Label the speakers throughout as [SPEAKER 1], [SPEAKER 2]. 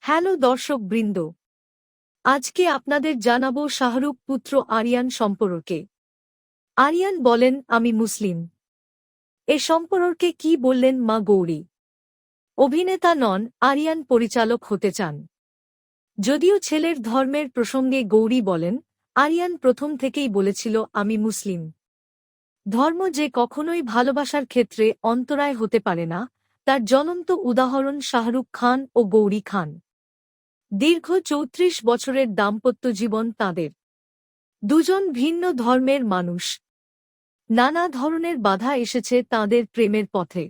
[SPEAKER 1] Hello দর্শক বৃন্দ, আজকে আপনাদের জানাবো শাহরুখ পুত্র আরিয়ান সম্পর্কে। আরিয়ান বলেন, আমি মুসলিম। এ সম্পর্কে কি বললেন মা গৌরী? অভিনেতা নন, আরিয়ান পরিচালক হতে চান। যদিও ছেলের ধর্মের প্রসঙ্গে গৌরী বলেন, আরিয়ান প্রথম থেকেই বলেছিল আমি মুসলিম। ধর্ম যে কখনোই ভালোবাসার ক্ষেত্রে অন্তরায় হতে পারে না, তার জ্বলন্ত উদাহরণ শাহরুখ খান ও গৌরী খান। দীর্ঘ ৩৪ বছরের দাম্পত্য জীবন তাঁদের। দুজন ভিন্ন ধর্মের মানুষ। নানা ধরনের বাধা এসেছে তাঁদের প্রেমের পথে,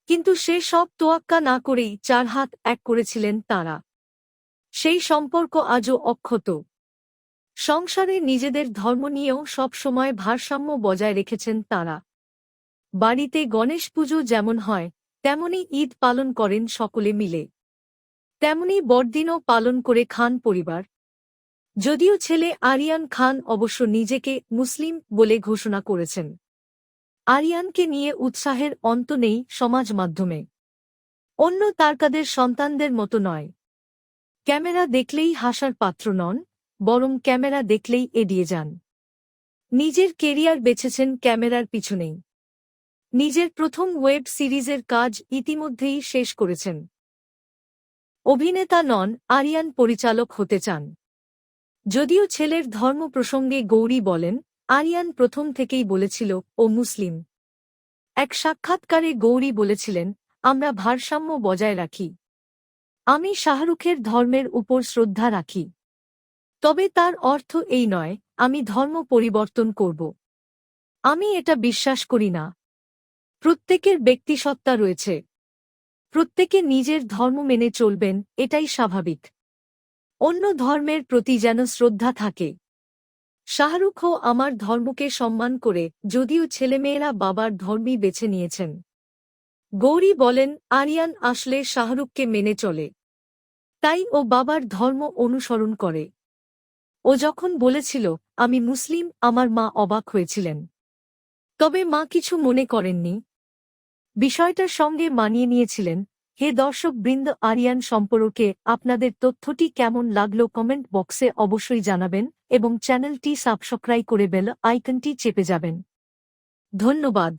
[SPEAKER 1] কিন্তু সে সব তোয়াক্কা না করেই ৪ হাত এক করেছিলেন তাঁরা। সেই সম্পর্ক আজও অক্ষত। সংসারে নিজেদের ধর্ম নিয়েও সবসময় ভারসাম্য বজায় রেখেছেন তাঁরা। বাড়িতে গণেশ পুজো যেমন হয়, তেমনি ঈদ পালন করেন সকলে মিলে। তেমনি বড়দিনও পালন করে খান পরিবার। যদিও ছেলে আরিয়ান খান অবশ্য নিজেকে মুসলিম বলে ঘোষণা করেছেন। আরিয়ানকে নিয়ে উৎসাহের অন্ত নেই সমাজ মাধ্যমে। অন্য তারকাদের সন্তানদের মতো নয়। ক্যামেরা দেখলেই হাসার পাত্র নন, বরং ক্যামেরা দেখলেই এড়িয়ে যান। নিজের কেরিয়ার বেছেছেন ক্যামেরার পিছনেই। নিজের প্রথম ওয়েব সিরিজের কাজ ইতিমধ্যেই শেষ করেছেন। অভিনেতা নন, আরিয়ান পরিচালক হতে চান। যদিও ছেলের ধর্ম প্রসঙ্গে গৌরী বলেন, আরিয়ান প্রথম থেকেই বলেছিল ও মুসলিম। এক সাক্ষাৎকারে গৌরী বলেছিলেন, আমরা ভারসাম্য বজায় রাখি। আমি শাহরুখের ধর্মের উপর শ্রদ্ধা রাখি। তবে তার অর্থ এই নয় আমি ধর্ম পরিবর্তন করব। আমি এটা বিশ্বাস করি না। প্রত্যেকের ব্যক্তিসত্তা রয়েছে। প্রত্যেকে নিজের ধর্ম মেনে চলবেন, এটাই স্বাভাবিক। অন্য ধর্মের প্রতি যেন শ্রদ্ধা থাকে। শাহরুখও আমার ধর্মকে সম্মান করে, যদিও ছেলেমেয়েরা বাবার ধর্মই বেছে নিয়েছেন। গৌরী বলেন, আরিয়ান আসলে শাহরুখকে মেনে চলে। তাই ও বাবার ধর্ম অনুসরণ করে। ও যখন বলেছিল আমি মুসলিম, আমার মা অবাক হয়েছিলেন। তবে মা কিছু মনে করেননি। বিষয়টার সঙ্গে মানিয়ে নিয়েছিলেন। হে দর্শক বৃন্দ, আরিয়ান সম্পর্কে আপনাদের তথ্যটি কেমন লাগলো কমেন্ট বক্সে অবশ্যই জানাবেন এবং চ্যানেলটি সাবস্ক্রাইব করে বেল আইকনটি চেপে যাবেন। ধন্যবাদ।